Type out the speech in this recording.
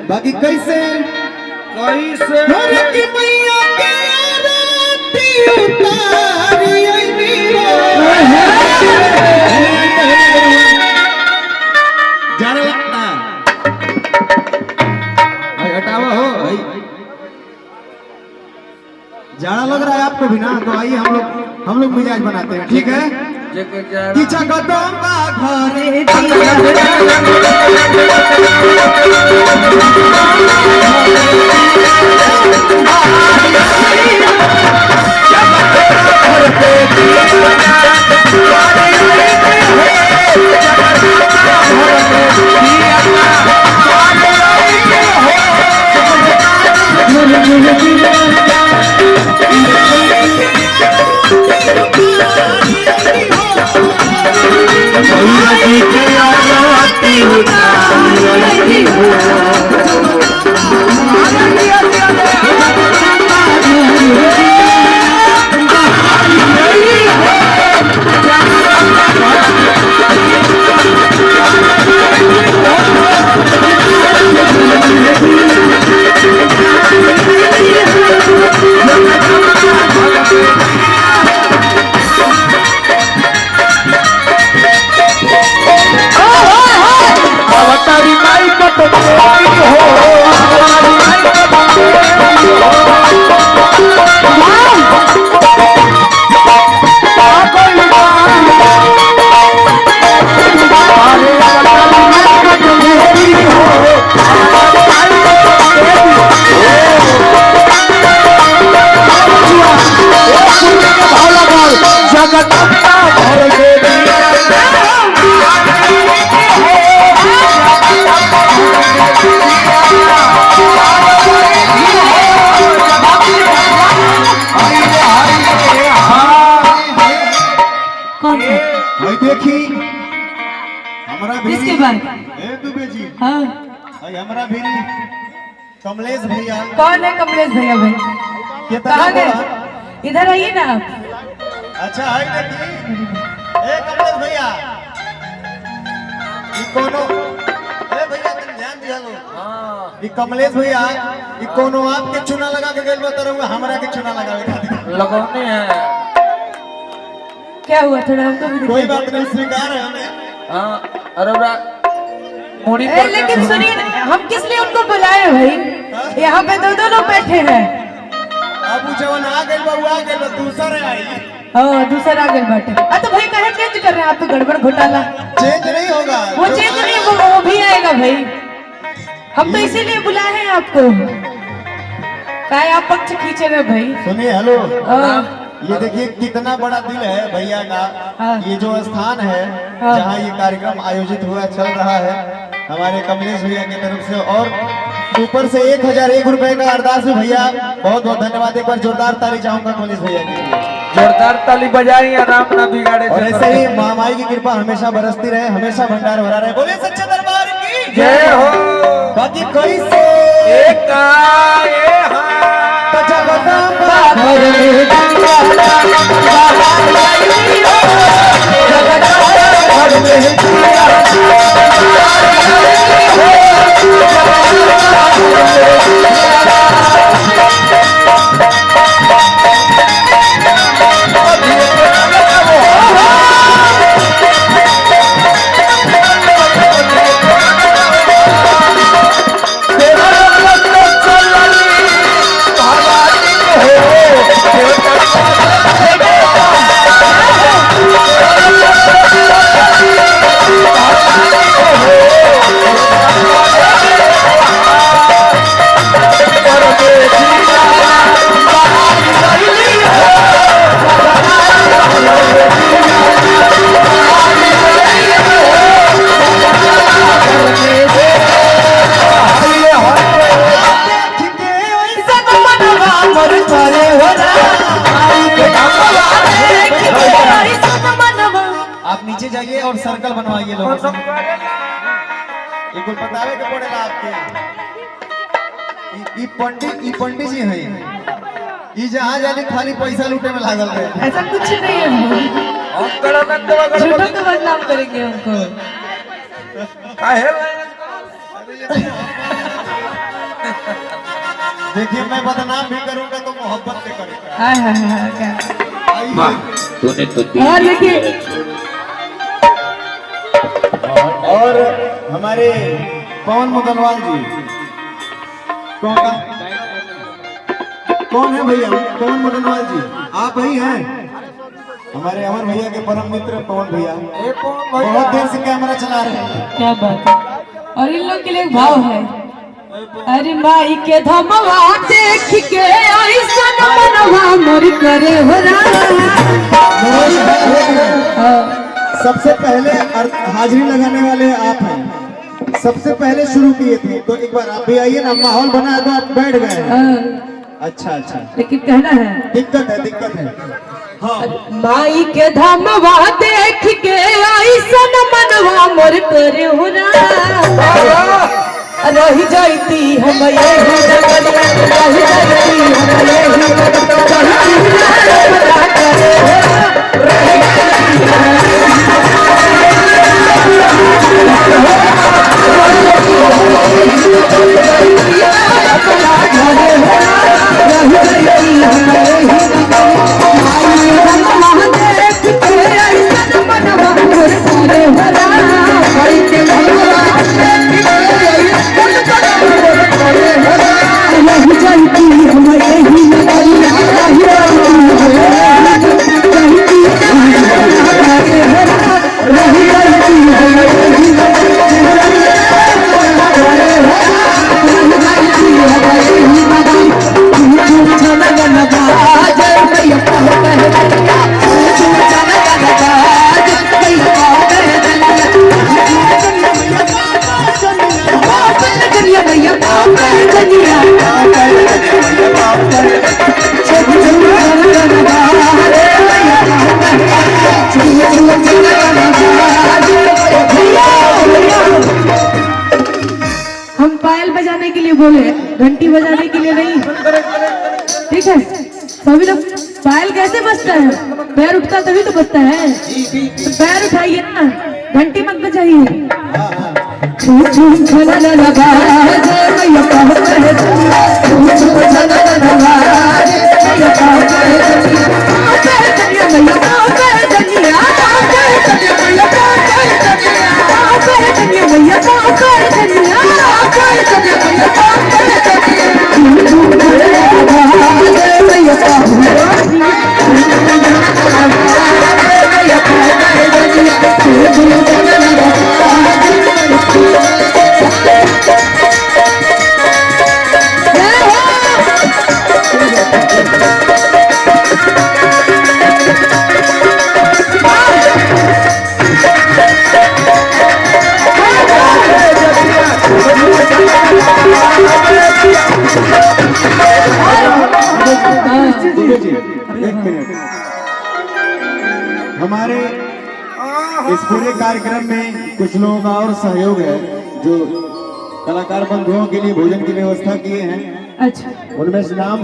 बाकी कैसे कैसे की मैया के आरती उतारी जाने लगता हटावा हो भाई। जाना लग रहा है आपको भी ना, तो आइए हम लोग मिजाज बनाते हैं, ठीक है। पीछा कदम का घरे हमारा भी कमलेश भैया। कौन है कमलेश भैया? भाई कहाँ गए? इधर आइए ना आप। अच्छा है देखिए, ए कमलेश भैया ये कोनो, ए भैया तुम ध्यान दिया लो। हां ये कमलेश भैया ये कोनो आपके चुना लगा के गेल बतरहुआ, हमरा के चुना लगावे खातिर लगौने हैं। क्या हुआ? थोड़ा हमको भी कोई बात नहीं, स्वीकार है हमें। हां अरे मोड़ी पर लेकिन सुनिए, हम किस लिए उनको बुलाए भाई? यहाँ पे दो लोग बैठे हैं। अब जवन आ गए बाबू, आ गए दूसरे आई। हाँ दूसरा आ गए बैठे। तो भाई कहे चेंज कर रहे हैं आप? तो गड़बड़ घोटाला चेंज नहीं होगा, वो चेंज नहीं, वो भी आएगा भाई। हम तो इसीलिए बुलाए हैं आपको। काय आप पक्ष खींचे रहे भाई? सुनिए हेलो, ये देखिए कितना बड़ा दिल है भैया का। ये जो स्थान है जहाँ ये कार्यक्रम आयोजित हुआ चल रहा है हमारे कमलेश भैया की तरफ से, और ऊपर से 1001 रुपए का अरदास है भैया। बहुत बहुत धन्यवाद। एक बार जोरदार ताली चाहूंगा कमलेश भैया के लिए। जोरदार ताली बजाई, आराम ना बिगाड़े। और ऐसे ही महामाई की कृपा हमेशा बरसती रहे, हमेशा भंडार भरा रहे। बोले सच्चे दरबार की जय हो। बाकी कैसे एक नीचे जाइए और सर्कल बनवाइए लोगों से। एक बतावे के पड़ेगा आपके। ई पंडित जी है, ई जहाँ जाने खाली पैसा लूटे में लागल रहे। ऐसा कुछ नहीं है, झूठों को बदनाम करेंगे उनको। देखिए मैं बदनाम भी करूंगा तो मोहब्बत से करूंगा। हाय हाय हाय क्या आइए। तूने तो और देखिए और हमारे पवन मुदनवाल जी कौन है भैया? पवन मुदनवाल जी आप ही हैं? हमारे अमर भैया के परम मित्र पवन भैया बहुत देर से कैमरा चला रहे हैं। क्या बात है। और इन लोग के लिए एक भाव है, अरे माई के धमवा देख के ऐसन मनवा मोर करे हो सबसे पहले हाजिरी लगाने वाले आप हैं, सबसे पहले शुरू किए थे, तो एक बार आप भी आइए ना, माहौल बना है तो आप बैठ गए हैं। अच्छा अच्छा, लेकिन कहना है दिक्कत है। हाँ माई के धमवा देख के ऐसन मनवा मोर करे हो रही जाती हम यही जगलिया, रही जाती हम यही हम पायल बजाने के लिए बोले, घंटी बजाने के लिए नहीं, ठीक है? सभी लोग पायल कैसे बजता है? पैर उठता तभी तो बजता है, तो पैर उठाइए ना, घंटी मत बजाइए। एक मिनट, हमारे इस पूरे कार्यक्रम में कुछ लोगों का और सहयोग है जो कलाकार बंधुओं के लिए भोजन की व्यवस्था किए हैं। अच्छा, उनमें से नाम